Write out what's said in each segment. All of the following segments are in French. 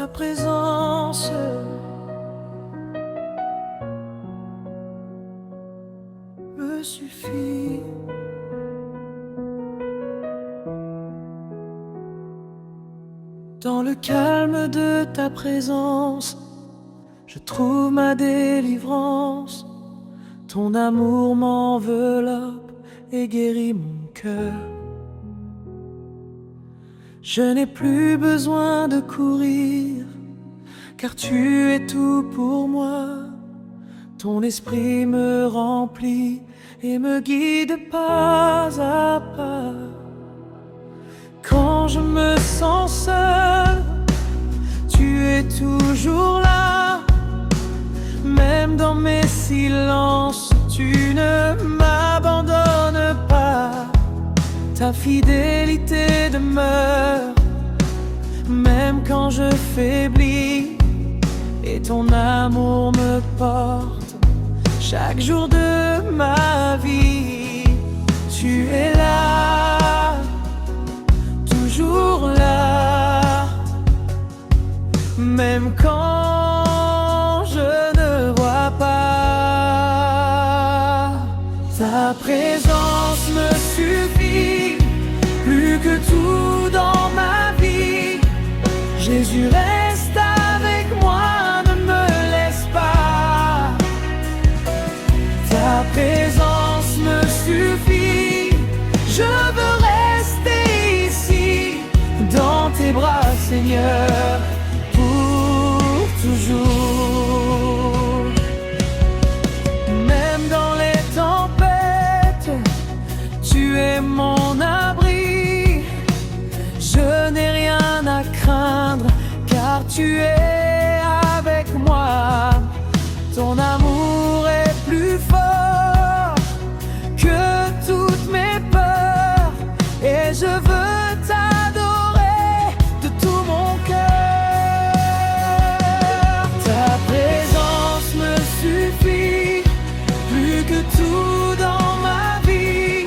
ta présence me suffit. Dans le calme de ta présence, je trouve ma délivrance. Ton amour m'enveloppe et guérit mon cœur. Je n'ai plus besoin de courir, car tu es tout pour moi. Ton esprit me remplit et me guide pas à pas. Quand je me sens seul, tu es toujours là. Même dans mes silences, tu ne m'abandonnes pas. Ta fidélité demeure, même quand je faiblis. Et ton amour me porte chaque jour de ma vie. Tu es là, toujours là, même quand je ne vois pas. Ta présence me suffit, plus que tout dans ma vie. Jésus reste avec moi, ne me laisse pas. Ta présence me suffit, je veux rester ici, dans tes bras, Seigneur, pour toujours. Même dans les tempêtes, tu es mon abri. Je n'ai rien à craindre, car tu es avec moi. Ton amour est plus fort que toutes mes peurs, et je veux t'adorer de tout mon cœur. Ta présence me suffit, plus que tout dans ma vie.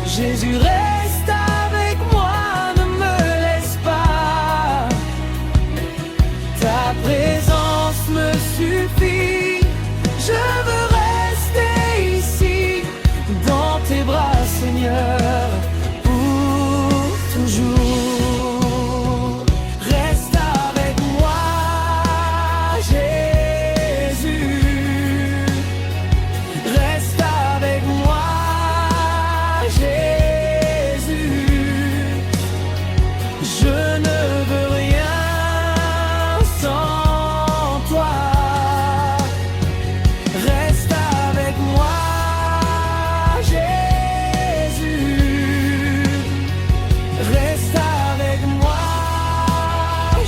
Jésus reste avec moi, ne me laisse pas. Ta présence me suffit, je veux rester ici, dans tes bras, Seigneur, pour toujours. Reste avec moi, Jésus. Reste avec moi, Jésus. Je ne veux rien sans toi. Reste avec moi, Jésus. Reste avec moi,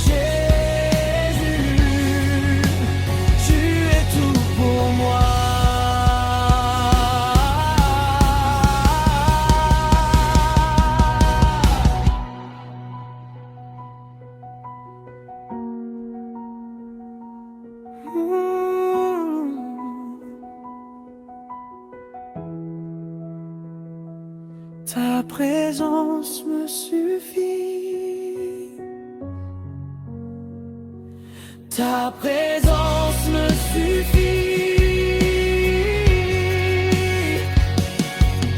Jésus. Tu es tout pour moi. Ta présence me suffit. Ta présence me suffit.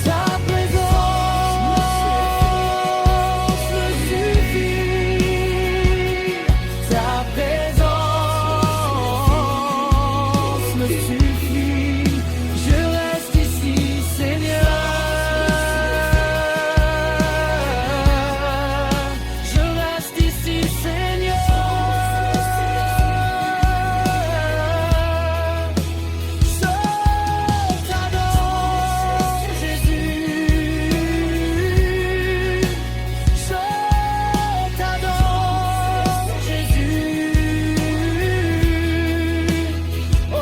Ta présence me suffit. Ta présence me suffit. Je reste ici, Seigneur. Je reste ici, Seigneur. Je t'adore, Jésus. Je t'adore, Jésus. Oh,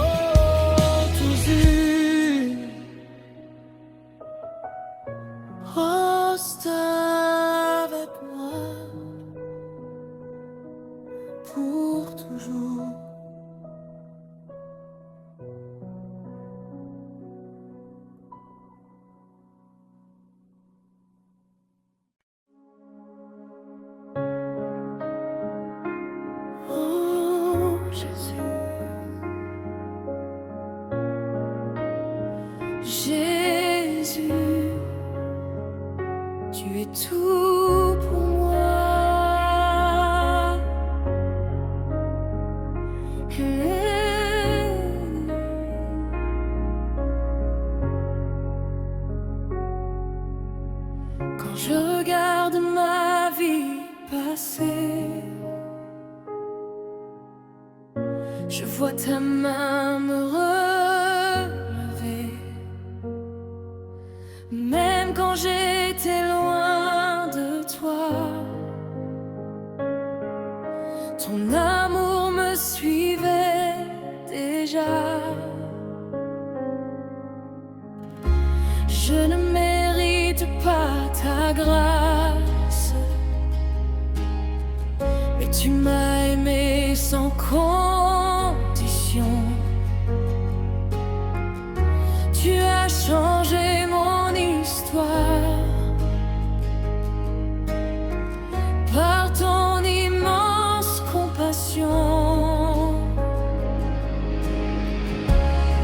toujours. Reste avec moi pour toujours. Oh. Jésus. Jésus, tu es tout pour moi. Quand je regarde ma vie passer, je vois ta main me relever. Même quand j'étais loin de toi, ton amour me suivait déjà. Je ne mérite pas ta grâce, mais tu m'as aimé sans condition. Tu as changé mon histoire par ton immense compassion.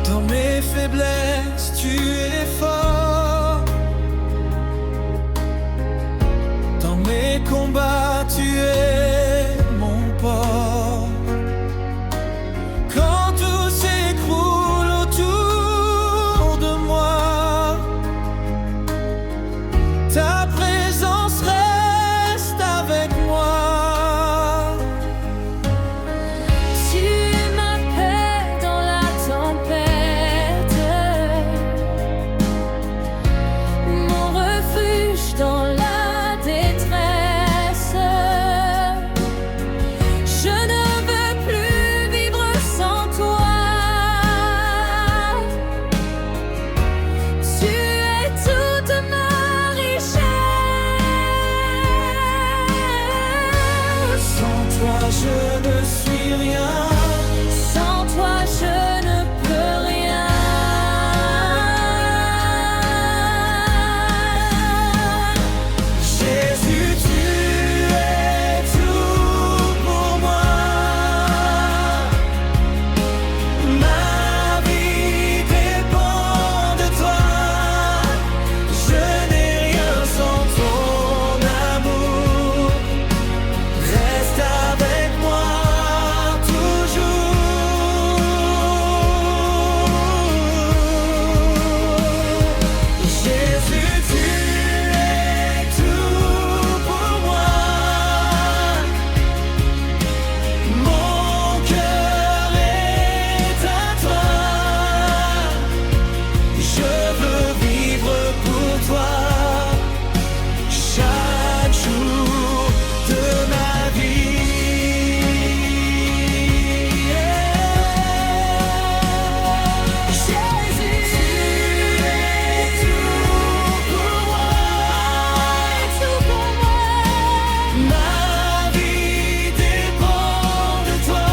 Dans mes faiblesses, tu es fort. Dans mes combats, tu es mon port. Quand tout s'écroule autour de moi, ta présence reste avec moi. Tu es ma paix dans la tempête, mon refuge dans la détresse. Je ne veux plus vivre sans toi. Tu es toute ma richesse. Sans toi, je ne suis rien. Sans toi, je ne peux rien. Jésus, tu es tout pour moi. Ma vie dépend de toi. Je n'ai rien sans ton amour. Reste avec moi toujours. Jésus, tu es tout pour moi. Mon cœur est à toi. Je veux vivre pour toi chaque jour de ma vie. Jésus, tu es tout pour moi. Ma vie dépend de toi.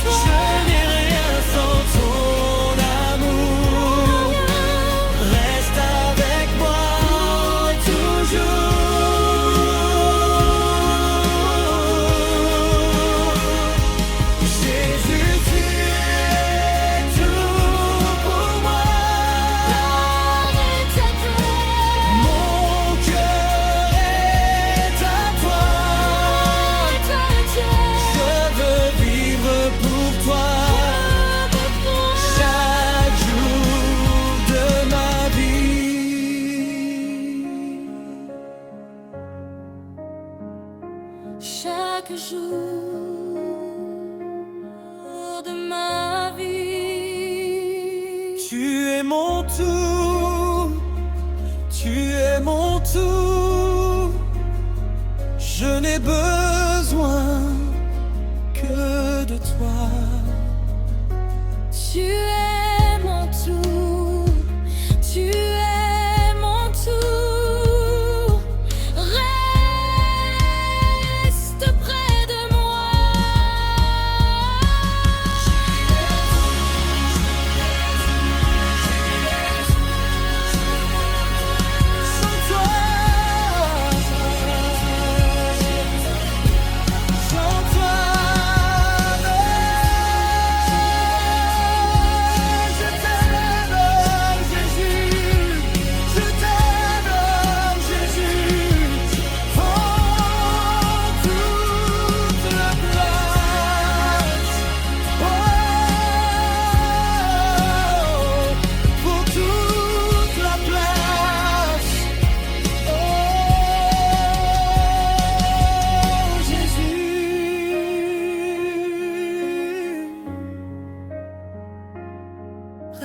Je n'ai rien sans ton amour. Reste avec moi toujours. Jésus, tu es tout pour moi. Mon cœur est à toi. Je veux vivre pour toi chaque jour de ma vie. Chaque jour de ma vie. Tu es mon tout, tu es mon tout. Je n'ai besoin que de toi. Tu es mon tout, tu es mon tout. Reste près de moi. Sans toi, sans toi,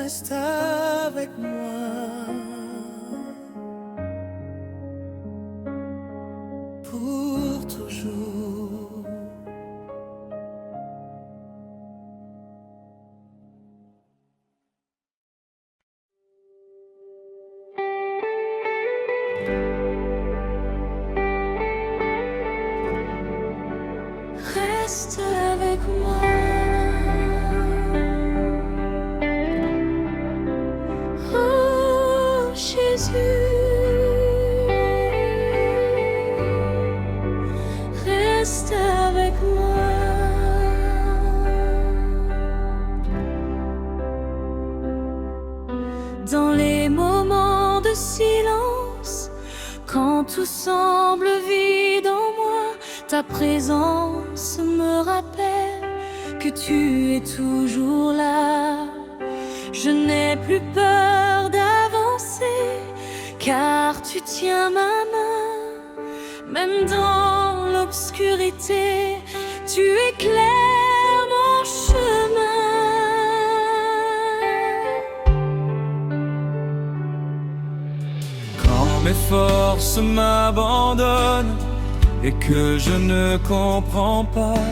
reste avec moi pour toujours. Reste avec moi. Oh Jésus, reste avec moi. Dans les moments de silence, quand tout semble vide en moi, ta présence me rappelle que tu es toujours là. Je n'ai plus peur d'avancer, car tu tiens ma main. Même dans l'obscurité, tu éclaires mon chemin. Quand mes forces m'abandonnent et que je ne comprends pas,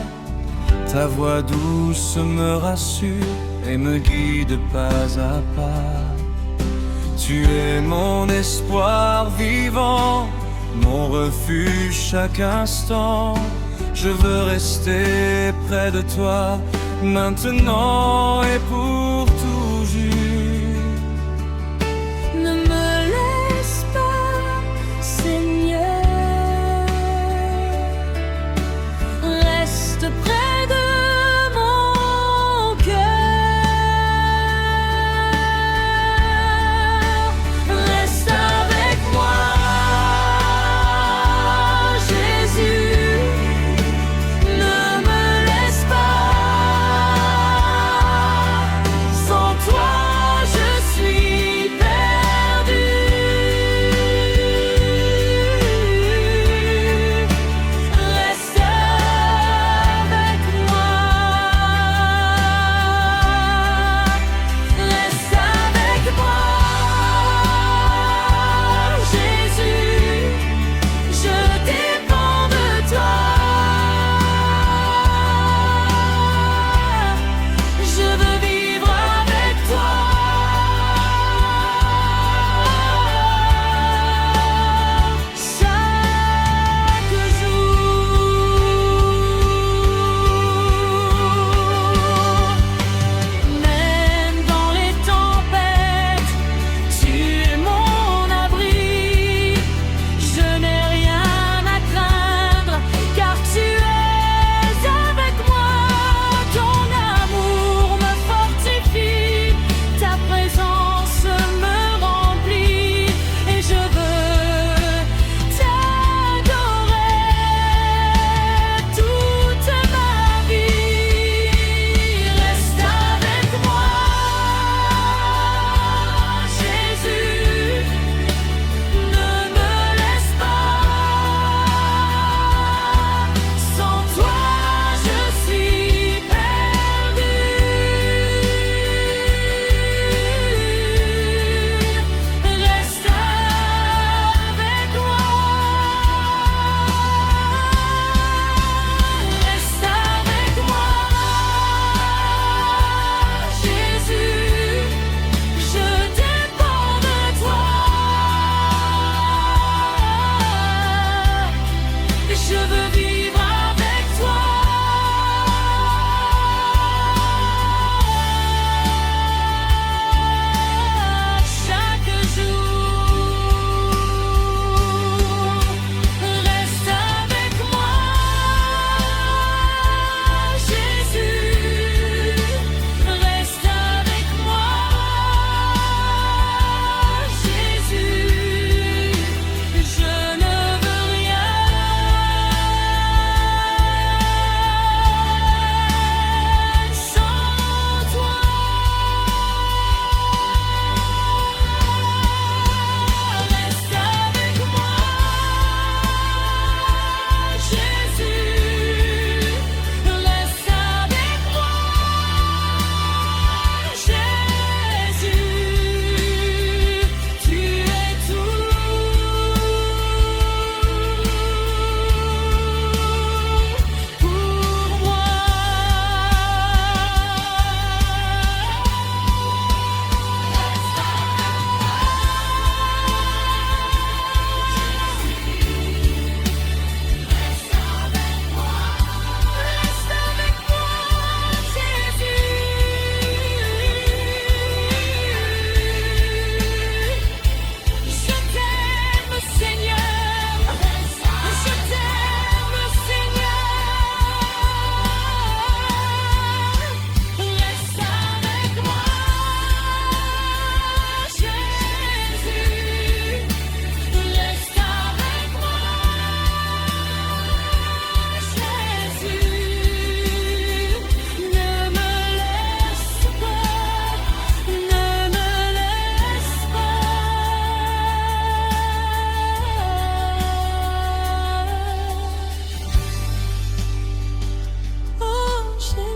ta voix douce me rassure et me guide pas à pas. Tu es mon espoir vivant, mon refuge chaque instant. Je veux rester près de toi, maintenant et pour toujours. Ne me laisse pas, Seigneur. Reste près de mon cœur. Reste avec moi, Jésus. Ne me laisse pas. Sans toi, je suis perdu. Reste avec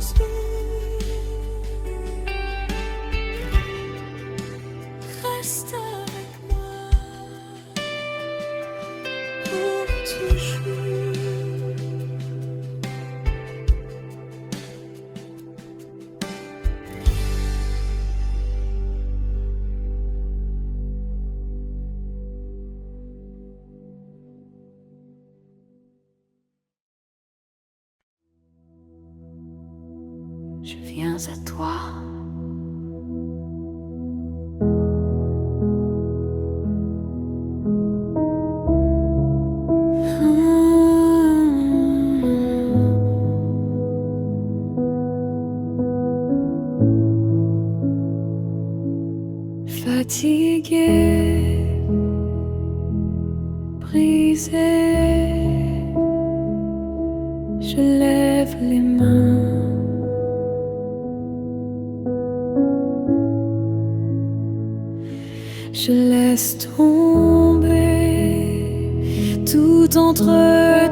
esprit. Reste avec moi pour toujours. Je viens à toi. Fatigué, brisé, je lève les mains. Je laisse tomber tout entre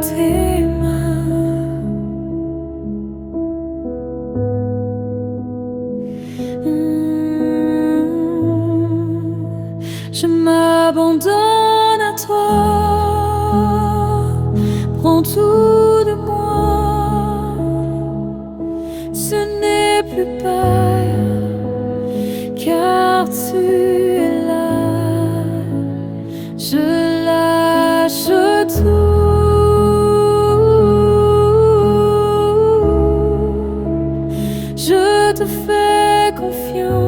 tes mains. Je m'abandonne à toi. Prends tout de moi. Ce n'est plus peur, car tu es là. Je lâche tout. Je te fais confiance.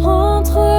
Entre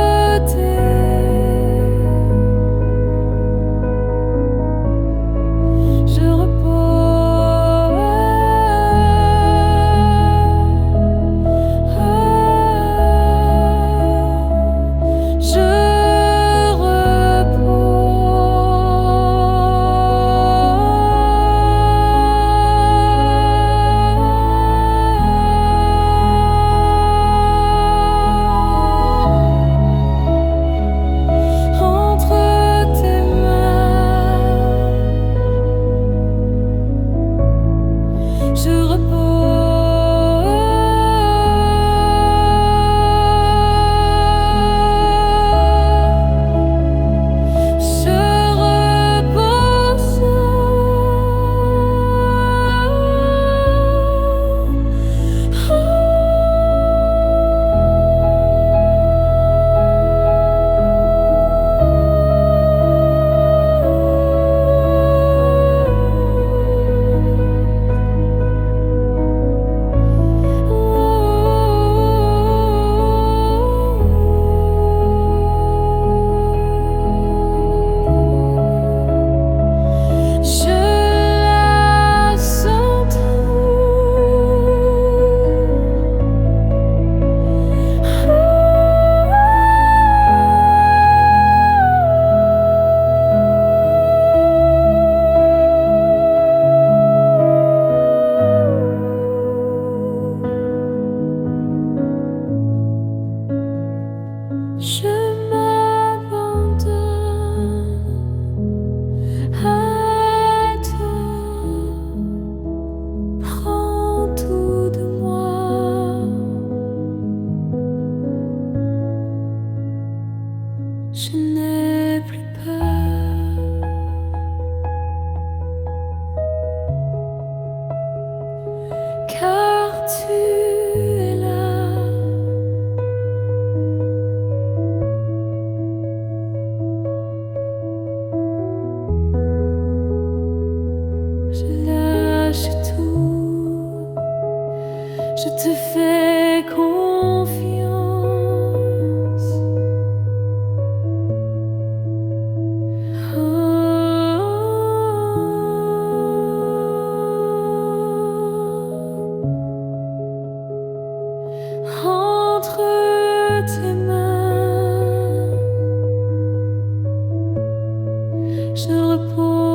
je repose.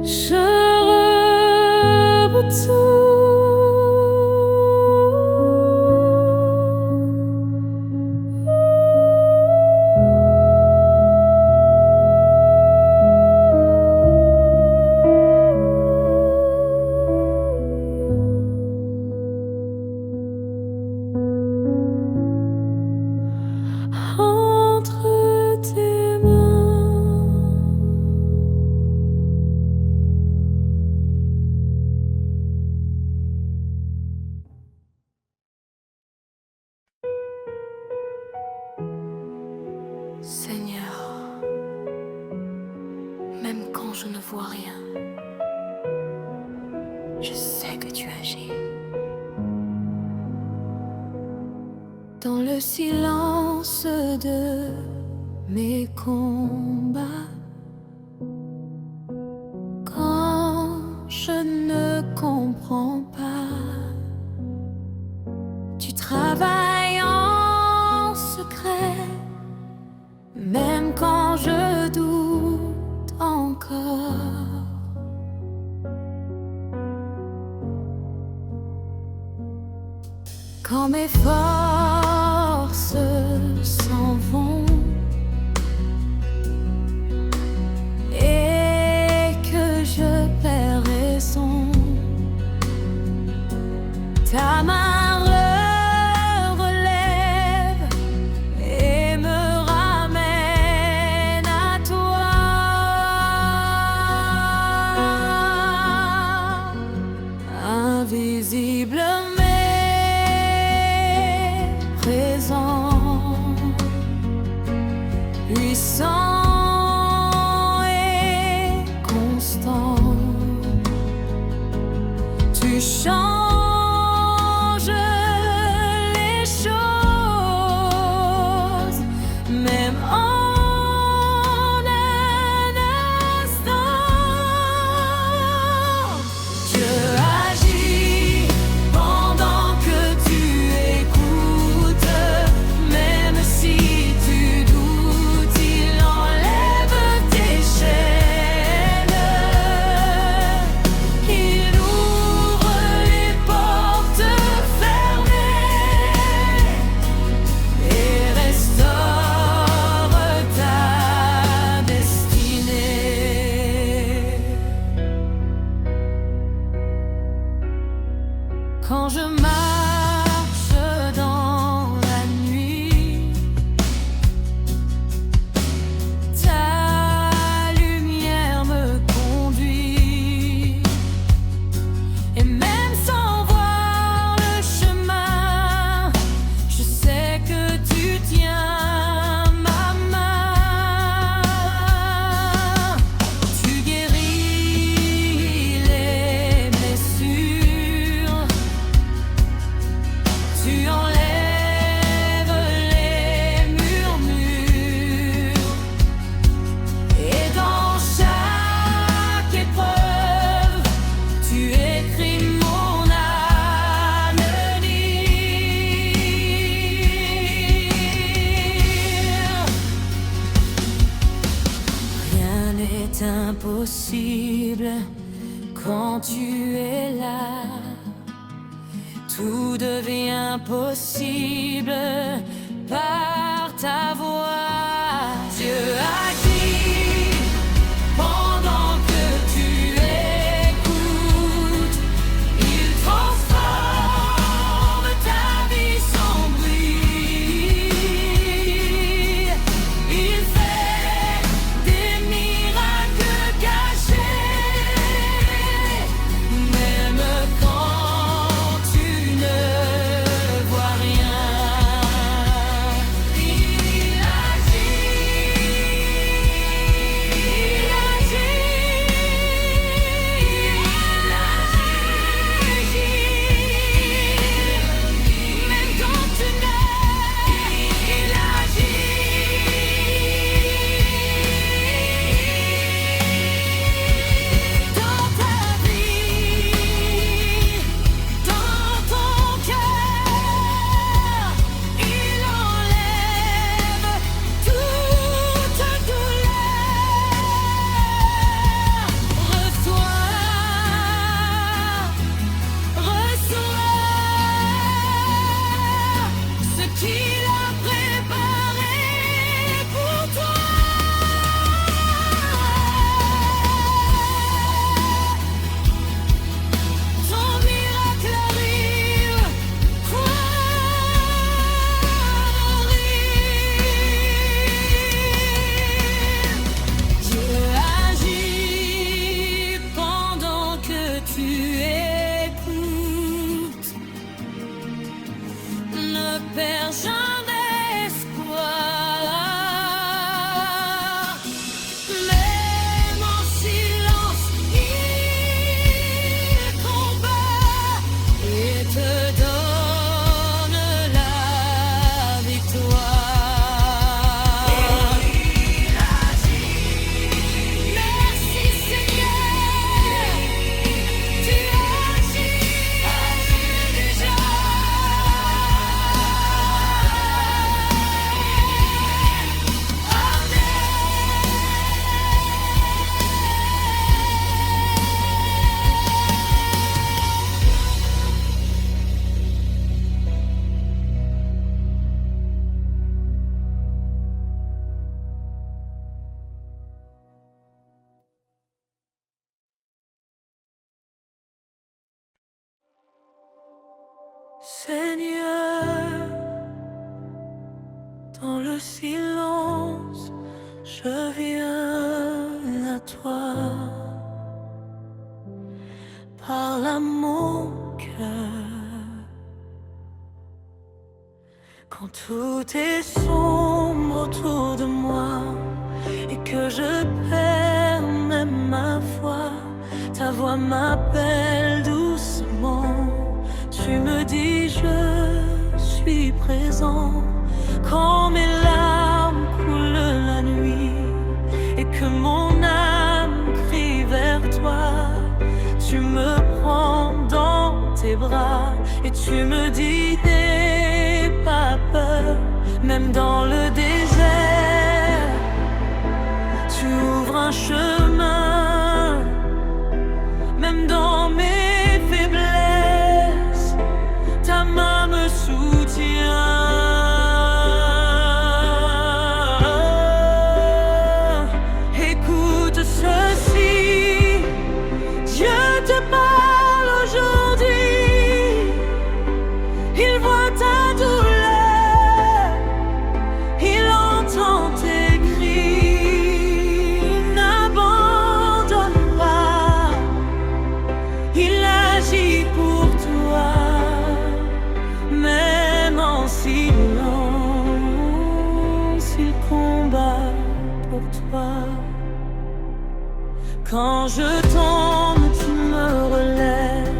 je retourne. Entre tes mains, Seigneur, même quand je ne vois rien, je sais que tu agis. dans le silence de mes combats, quand je ne comprends pas, tu travailles en secret, même quand je doute encore. Quand mes forces s'en vont et que je perds raison, ta main relève et me ramène à toi. Invisible présent, puissant et constant, tu changes les choses, même en un instant. Dieu agit pendant que tu écoutes. Même si tu doutes, il enlève tes chaînes. Il ouvre les portes fermées et restaure ta destinée. Quand je marche dans la nuit, ta lumière me conduit. Et même sans voir le chemin, je sais que tu tiens ma main. Tu guéris les blessures, tu enlèves les murmures. Et dans chaque épreuve, tu écris mon avenir. Rien n'est impossible quand tu es là. Tout devient possible par ta voix. Dieu agit pendant que tu écoutes. Il transforme ta vie sans bruit. Il fait des miracles cachés, même quand tu ne vois rien. Il agit. Seigneur, dans le silence, je viens à toi. Parle à mon cœur. Quand tout est sombre autour de moi et que je perds même ma foi, ta voix m'appelle doucement. Tu me dis je suis présent. Quand mes larmes coulent la nuit et que mon âme crie vers toi, tu me prends dans tes bras et tu me dis n'aie pas peur. Même dans le désert, tu ouvres un chemin. Même dans mes faiblesses, ta main me soutient. Écoute ceci, Dieu te parle aujourd'hui. Il voit ta douleur, il entend tes cris. N'abandonne pas, il agit pour toi, même en silence, il combat pour toi. Quand je tombe, tu me relèves.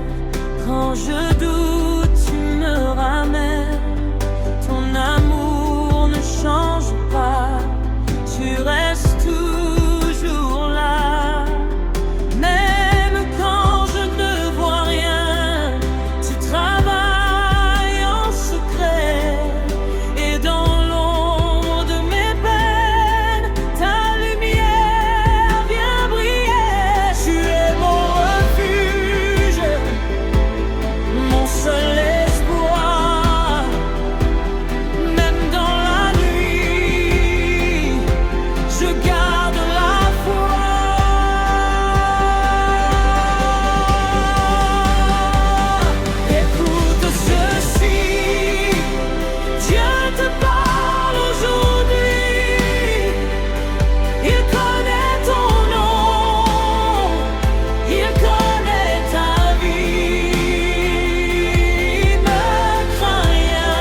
Quand je doute, tu me ramènes. Ton amour ne change pas, tu restes toujours là. Même quand je ne vois rien, tu travailles en secret. Et dans l'ombre de mes peines, ta lumière vient briller. Tu es mon refuge, mon seul espoir. Même dans la nuit, je garde la foi. Écoute ceci, Dieu te parle aujourd'hui. Il connaît ton nom, il connaît ta vie. Ne crains rien,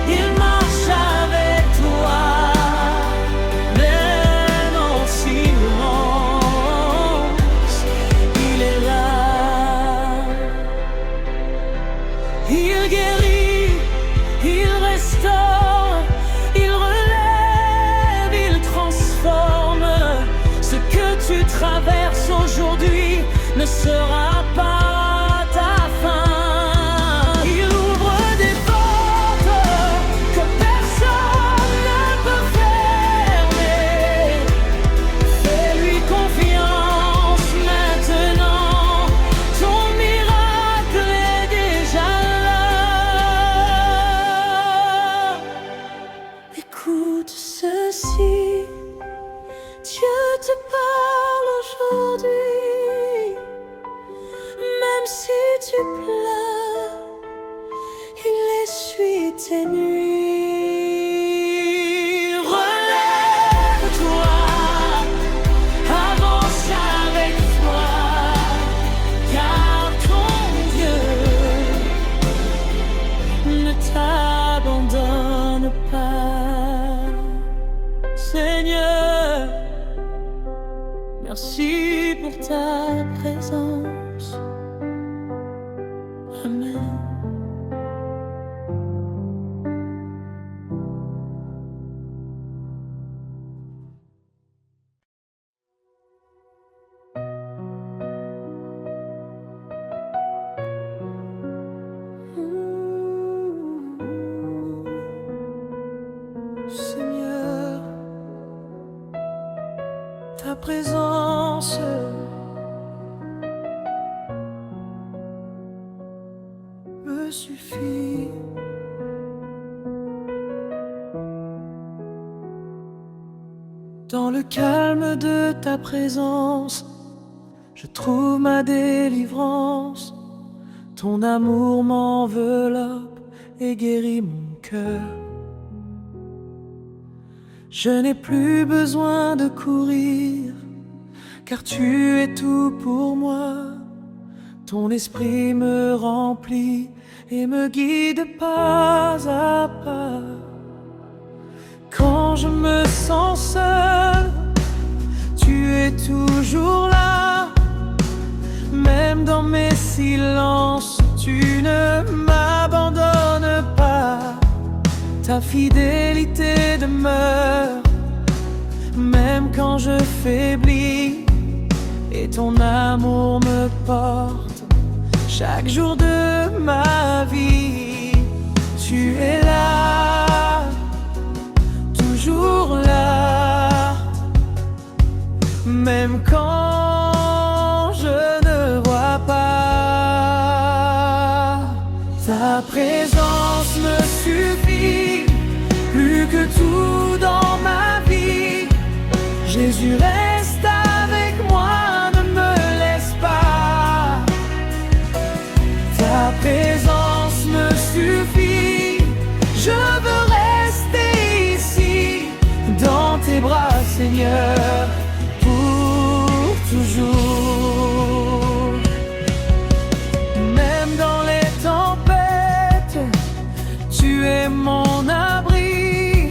il marche avec toi. Même en silence, il est là. Il guérit, il restaure, il relève, il transforme. Ce que tu traverses aujourd'hui ne sera pas ta fin. Il ouvre des portes que personne ne peut fermer. Fais-lui confiance maintenant, ton miracle est déjà là. Écoute ceci, Dieu te parle aujourd'hui. Même si tu pleures, il essuie tes nuits. Relève-toi, avance avec foi, car ton Dieu ne t'abandonne pas. Seigneur, merci pour ta présence. Amen. Seigneur, ta présence me suffit. Dans le calme de ta présence, je trouve ma délivrance. Ton amour m'enveloppe et guérit mon cœur. Je n'ai plus besoin de courir, car tu es tout pour moi. Ton esprit me remplit et me guide pas à pas. Quand je me sens seul, tu es toujours là. Même dans mes silences, tu ne m'abandonnes pas. Ta fidélité demeure, même quand je faiblis. Et ton amour me porte chaque jour de ma vie. Tu es là, toujours là, même quand je ne vois pas. Ta présence me suffit, plus que tout dans ma vie. Jésus reste avec moi, ne me laisse pas. Ta présence me suffit, je veux rester ici, dans tes bras, Seigneur, pour toujours. Même dans les tempêtes, tu es mon abri.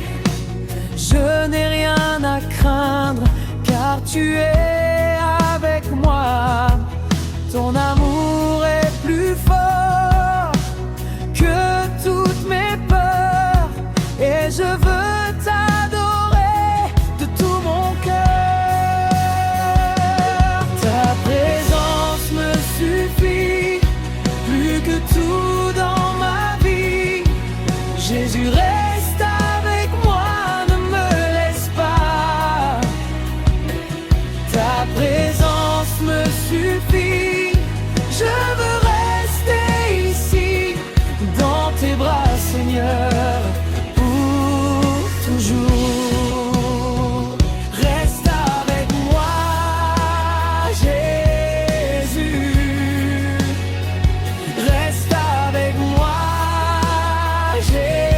Je n'ai rien à craindre, car tu es avec moi. Ton amour est plus fort que toutes mes peurs, et je veux t'adorer de tout mon cœur. Ta présence me suffit, plus que tout dans ma vie. Jésus reste avec moi, ne me laisse pas. Ta présence me suffit, je veux rester ici, dans tes bras, Seigneur, pour toujours. Reste avec moi, Jésus. Reste avec moi, Jésus.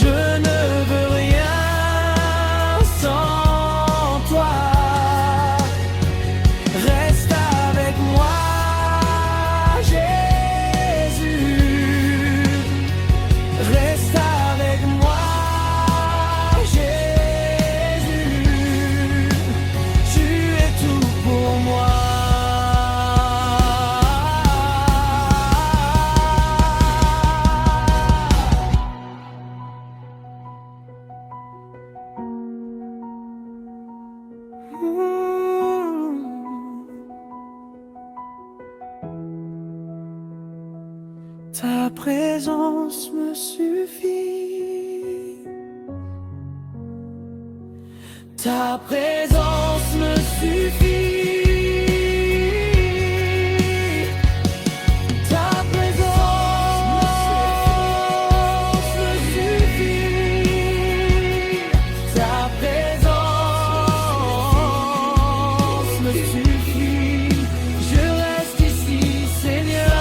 Je ne veux rien sans toi. Reste avec moi, Jésus. Reste avec moi, Jésus. Tu es tout pour moi. Ta présence me suffit. Ta présence me suffit. Ta présence me suffit. Ta présence me suffit. Je reste ici, Seigneur.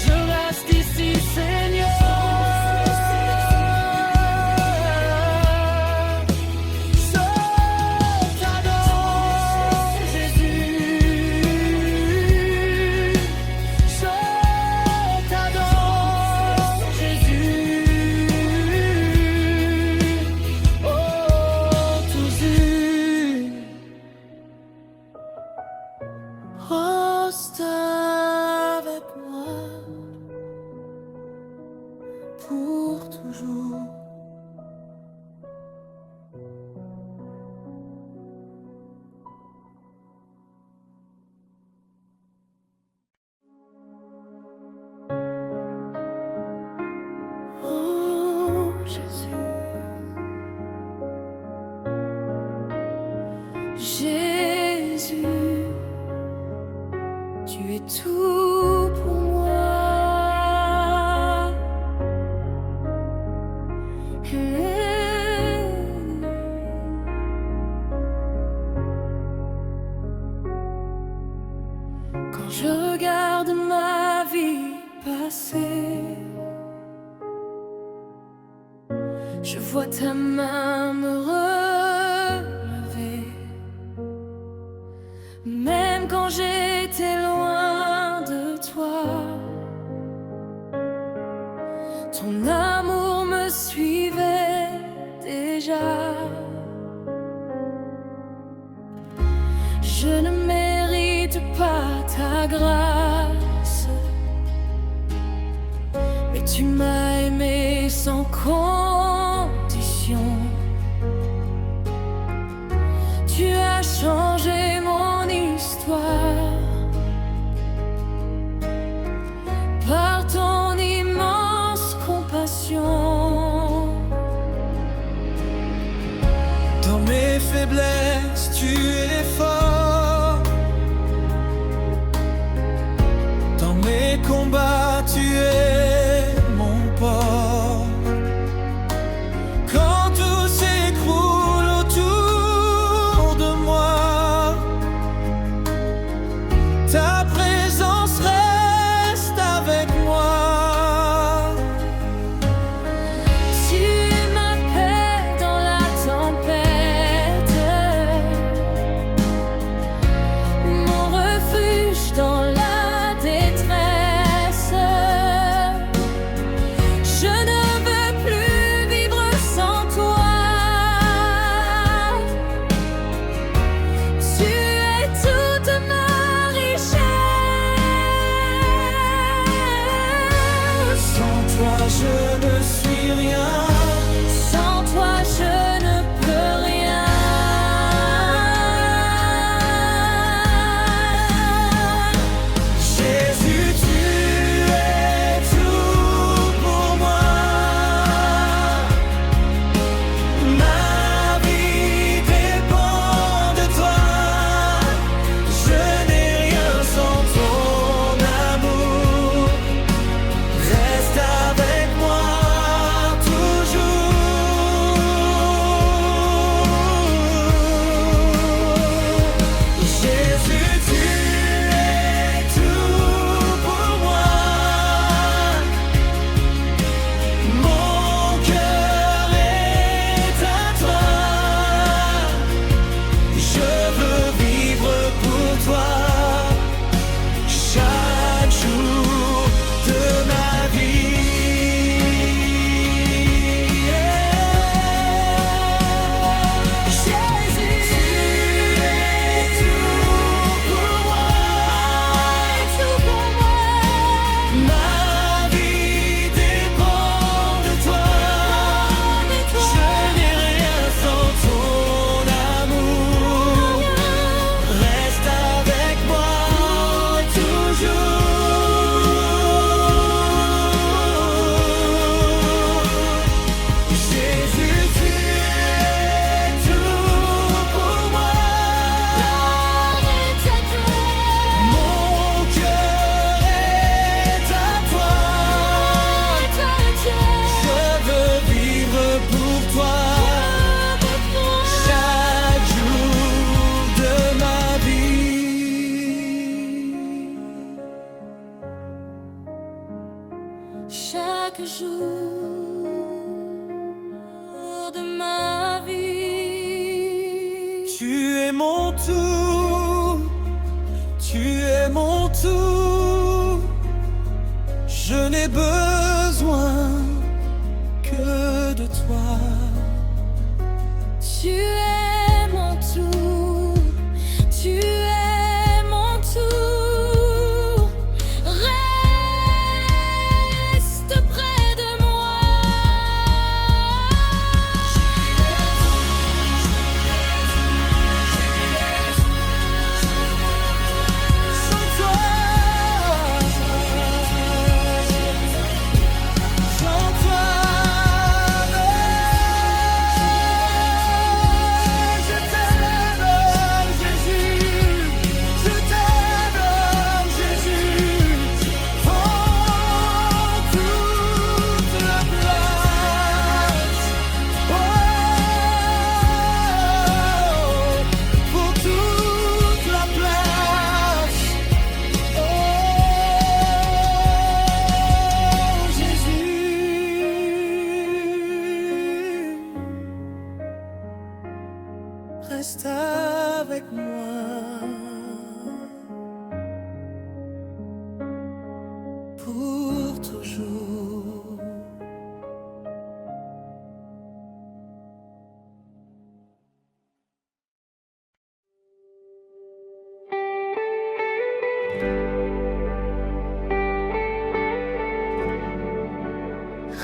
Je reste ici, Seigneur. Je t'adore, Jésus. Je t'adore, Jésus. Oh, toujours. Reste avec moi pour toujours. Oh, Jésus. Jésus, tu es tout pour moi. Je vois ta main me relever. Même quand j'étais loin de toi, ton amour me suivait déjà. Je ne mérite pas ta grâce, mais tu m'as aimé sans condition. Tu as changé mon histoire par ton immense compassion. Dans mes faiblesses, tu es fort. Dans mes combats, tu es mon port. Quand tout s'écroule autour de moi, ta présence reste avec moi. Tu es ma paix dans la tempête, mon refuge dans la détresse. Je ne veux plus vivre sans toi. Tu es toute ma richesse. Sans toi, je ne suis rien. Sans toi, je ne peux rien. Jésus, tu es tout pour moi. Ma vie dépend de toi. Je n'ai rien sans ton amour. Reste avec moi toujours. Jésus, tu es tout pour moi. Mon cœur est à toi. Je veux vivre pour toi chaque jour de ma vie. Jésus, tu es tout pour moi. Ma vie dépend de toi. Je n'ai rien sans ton amour. Reste avec moi toujours. Jésus, tu es tout pour moi. Mon cœur est à toi. Je veux vivre pour toi chaque jour de ma vie. Chaque jour de ma vie. Tu es mon tout, tu es mon tout. Je n'ai besoin que de toi. Tu es mon tout, tu es mon tout. Reste près de moi. Sans toi, reste avec moi pour toujours.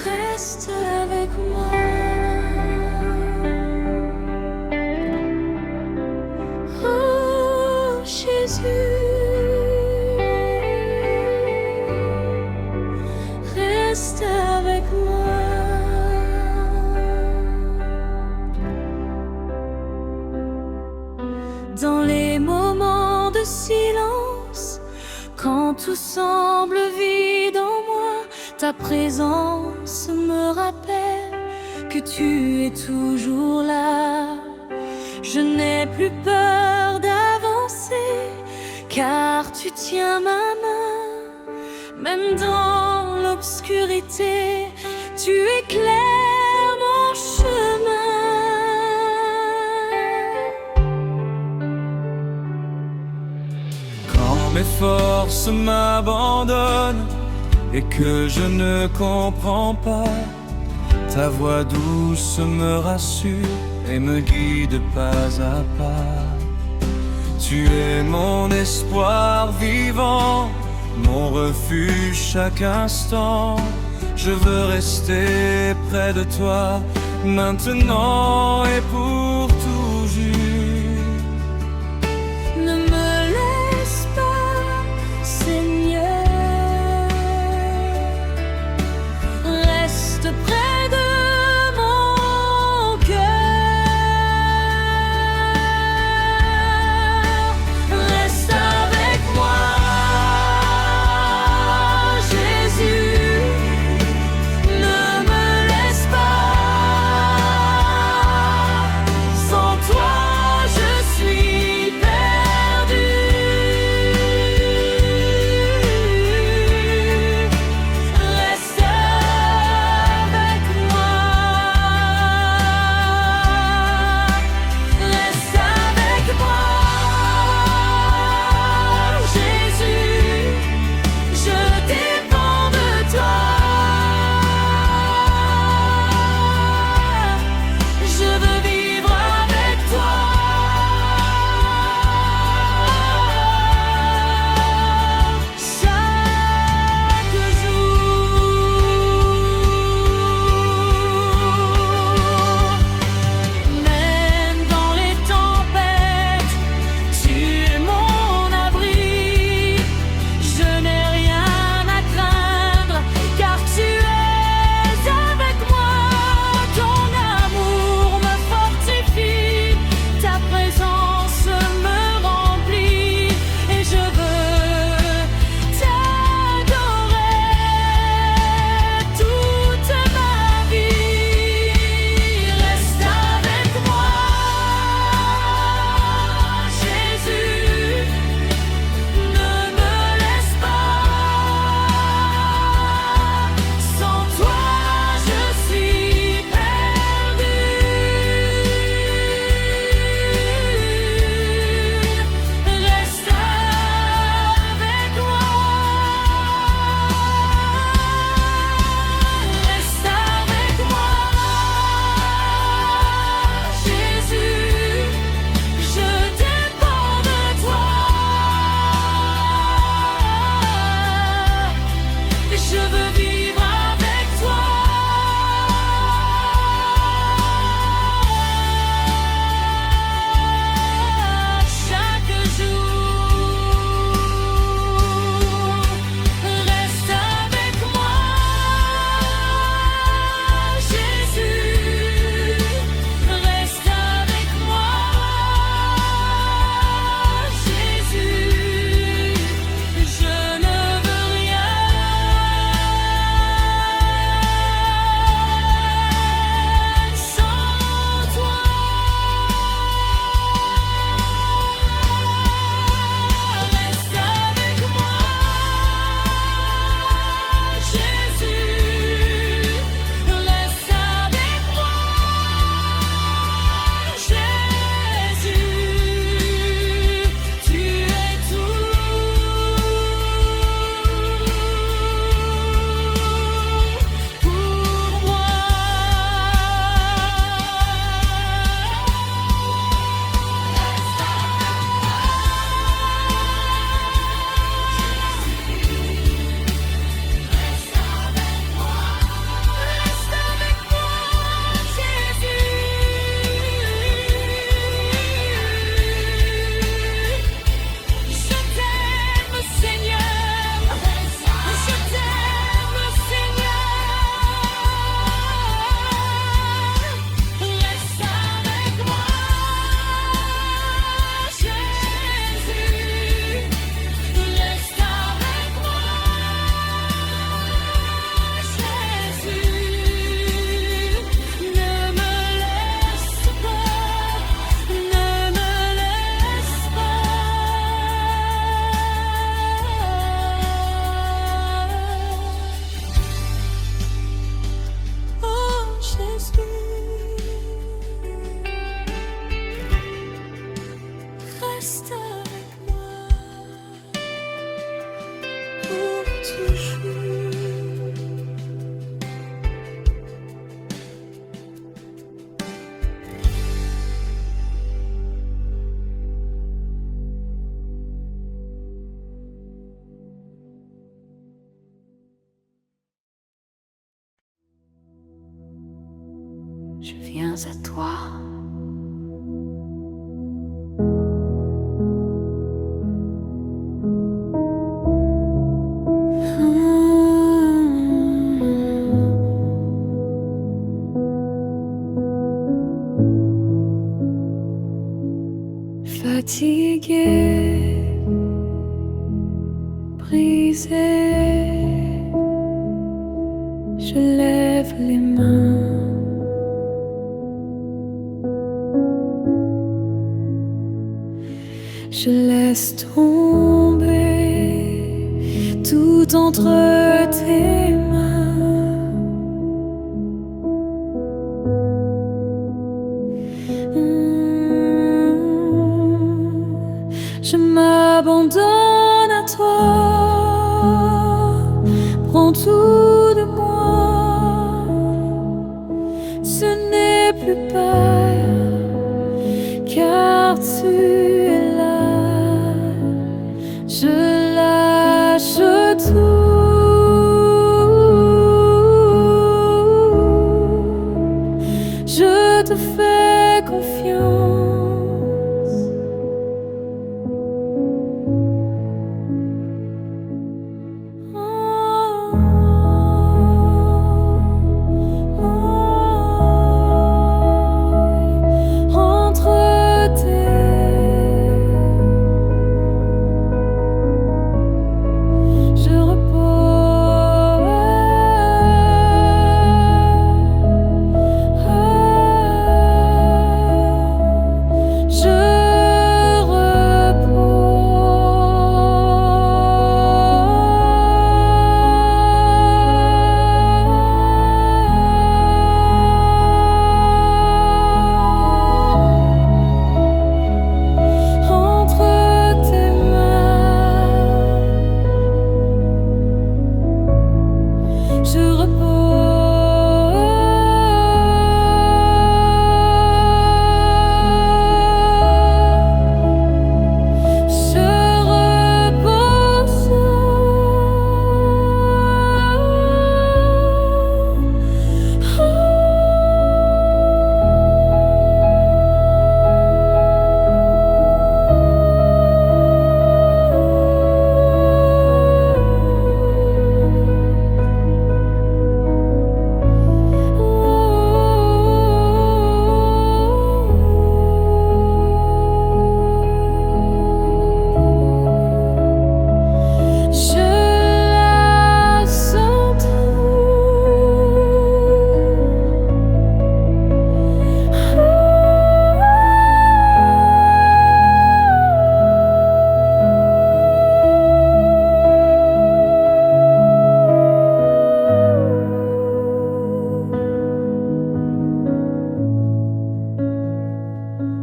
Reste avec moi. Oh Jésus, reste avec moi. Dans les moments de silence, quand tout semble vide en moi, ta présence me rappelle que tu es toujours là. Je n'ai plus peur d'avancer, car tu tiens ma main. Même dans l'obscurité, tu éclaires mon chemin. Quand mes forces m'abandonnent et que je ne comprends pas, ta voix douce me rassure et me guide pas à pas. Tu es mon espoir vivant, mon refuge chaque instant. Je veux rester près de toi, maintenant et pour toujours. Ne me laisse pas, Seigneur. Reste près de mon cœur. Reste avec moi, Jésus. Ne me laisse pas, viens à toi. Fatigué, brisé, je lève les mains. Je laisse tomber tout entre tes mains. Je m'abandonne à toi. Prends tout de moi. Ce n'est plus peur, car tu es là. Je lâche tout. Je te fais confiance.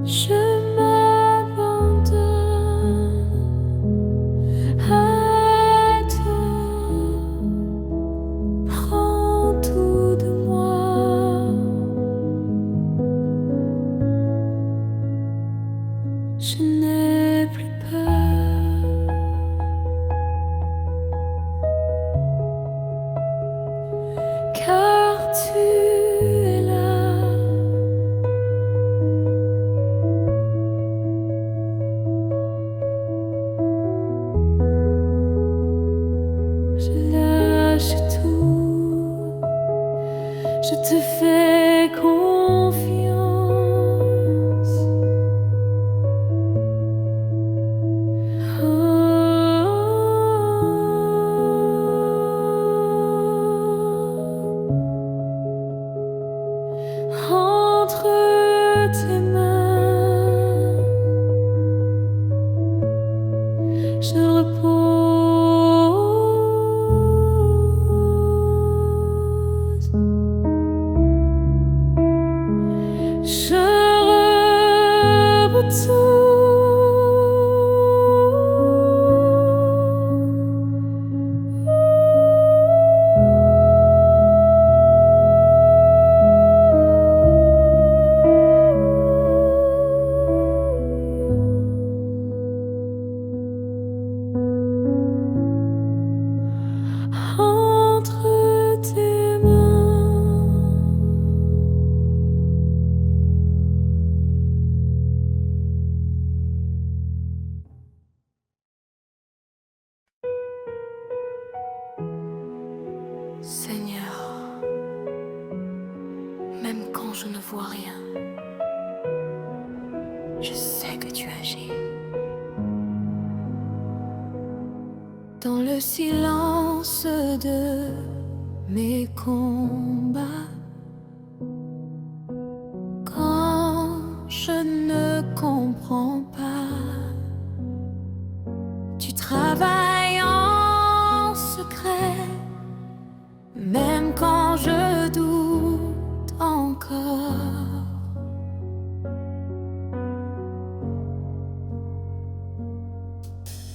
Je m'abandonne à toi. Prends tout de moi. Je n'ai plus peur, car tu es là. Je lâche tout, je te fais confiance. Entre tes mains, je repose. Je entre tes mains, Même quand je ne vois rien, je sais que tu agis. Dans le silence de mes combats, quand je ne comprends pas, tu travailles en secret, même quand je doute encore.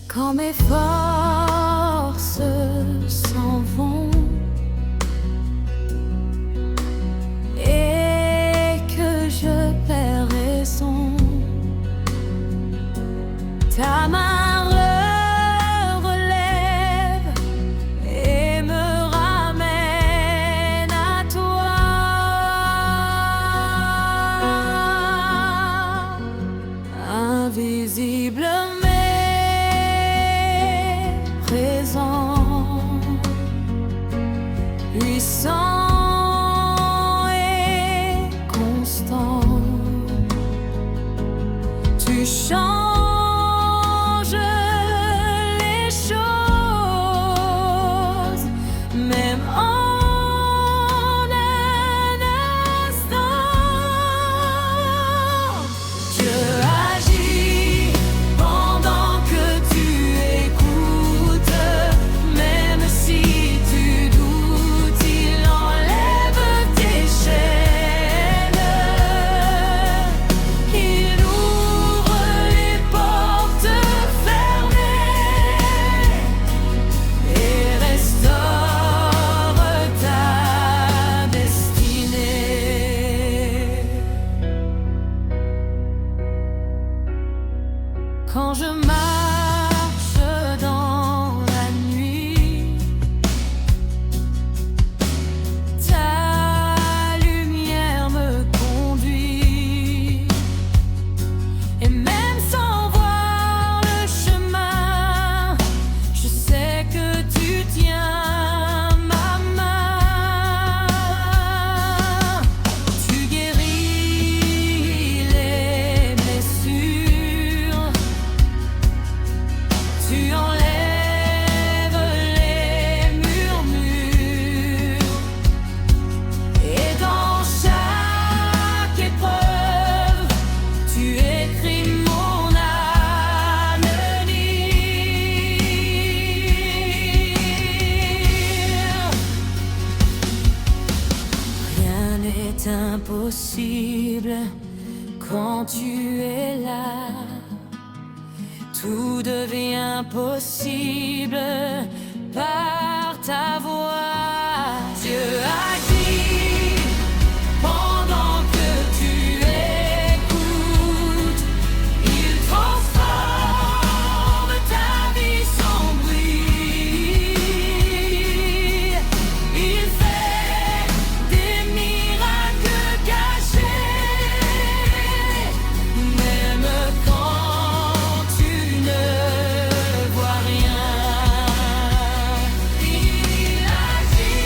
Quand mes forces s'en vont et que je perds raison, ta main relève et me ramène à toi. Invisible mais présent, puissant et constant, tu changes les choses, même en un instant. Dieu agit pendant que tu écoutes, même si tu doutes, il enlève tes chaînes, il ouvre les portes fermées et restaure ta destinée. Quand je marche dans la nuit, ta lumière me conduit, et même sans voir le chemin, je sais que tu tiens ma main. Tu guéris les blessures, tu enlèves les murmures, et dans chaque épreuve, tu écris mon avenir. Rien n'est impossible quand tu es là. Tout devient possible par ta voix. Dieu agit pendant que tu écoutes. Il transforme ta vie sans bruit. Il fait des miracles cachés, même quand tu ne vois rien. Il agit.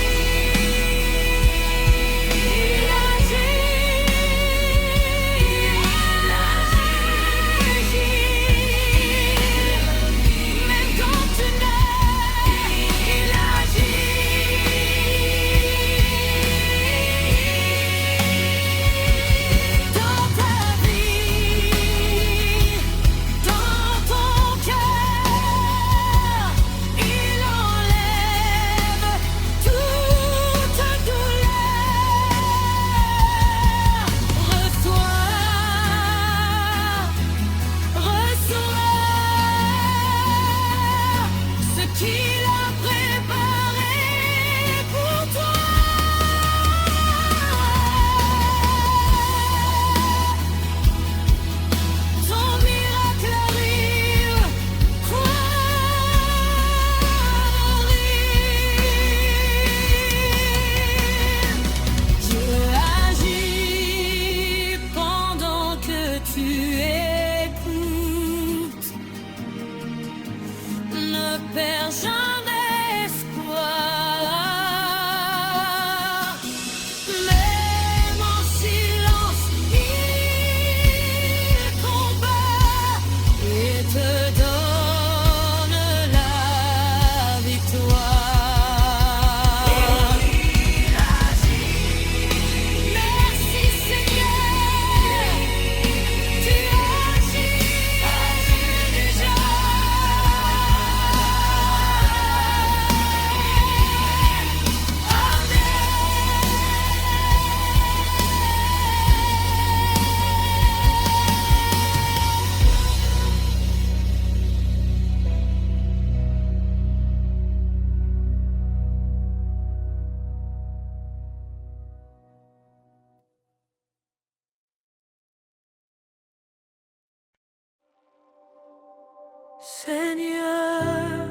Seigneur,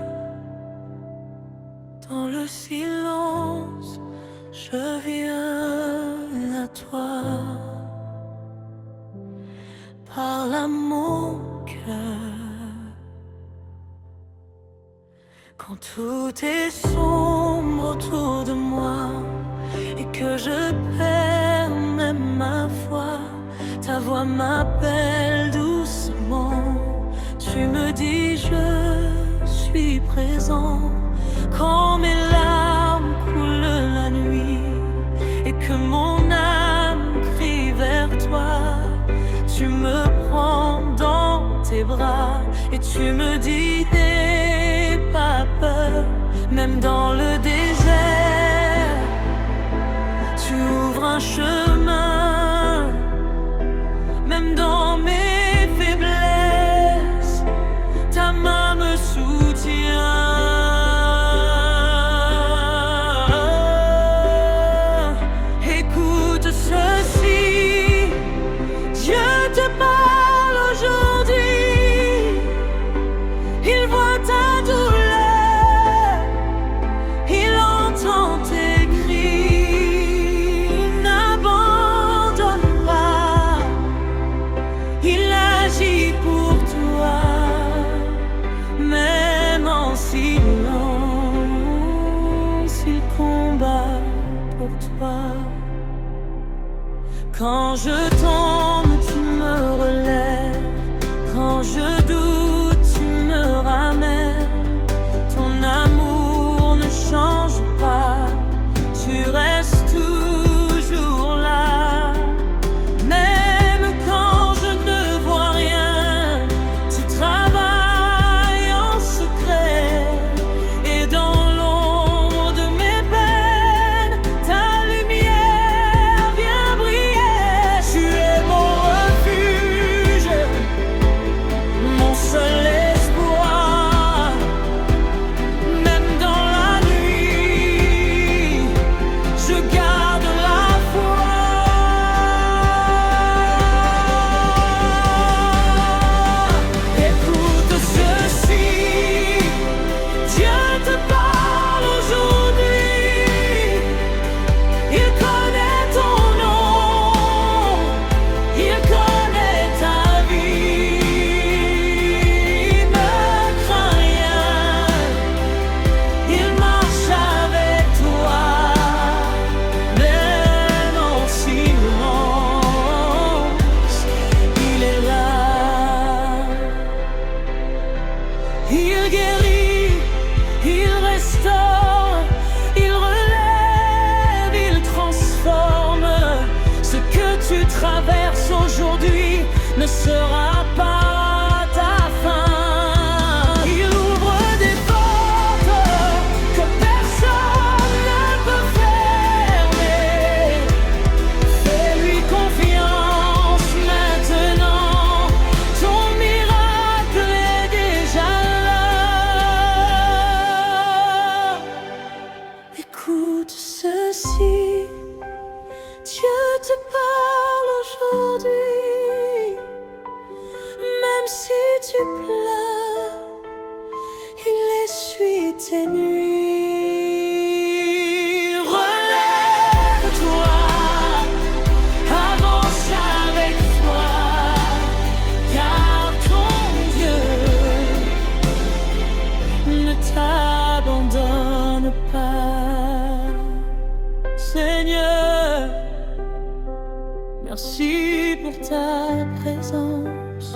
dans le silence, je viens à toi. Parle à mon cœur. Quand tout est sombre autour de moi et que je perds même ma foi, ta voix m'appelle doucement. Tu me dis je suis présent. Quand mes larmes coulent la nuit et que mon âme crie vers toi, tu me prends dans tes bras et tu me dis n'aie pas peur, même dans le désert, tu ouvres un chemin, même dans mes faiblesses, ta main me soutient. Écoute ceci, Dieu te parle aujourd'hui, il voit ta douleur, il entend tes cris, il n'abandonne pas, il agit pour toi, même en silence, il combat pour toi. Quand je tombe, tu me relèves. Quand je doute, tu me ramènes. Ton amour ne change pas. Tu restes toujours là. Même quand je ne vois rien, tu travailles en secret. Et dans l'ombre de mes peines, ta lumière vient briller. Tu es mon refuge, mon seul espoir. Même dans la nuit, je garde la foi. Écoute ceci, Dieu te parle aujourd'hui. Il connaît ton nom, il connaît ta vie. Ne crains rien, il marche avec toi, même en silence, il est là. Il guérit, il restaure, il relève, il transforme. Ce que tu traverses aujourd'hui ne sera pas ta fin. Il ouvre des portes que personne ne peut fermer. Fais-lui confiance maintenant, ton miracle est déjà là. Écoute ceci, Dieu te parle aujourd'hui. Même si tu pleures, il essuie tes nuits. Relève-toi, avance avec foi, car ton Dieu ne t'abandonne pas. Seigneur, merci pour ta présence.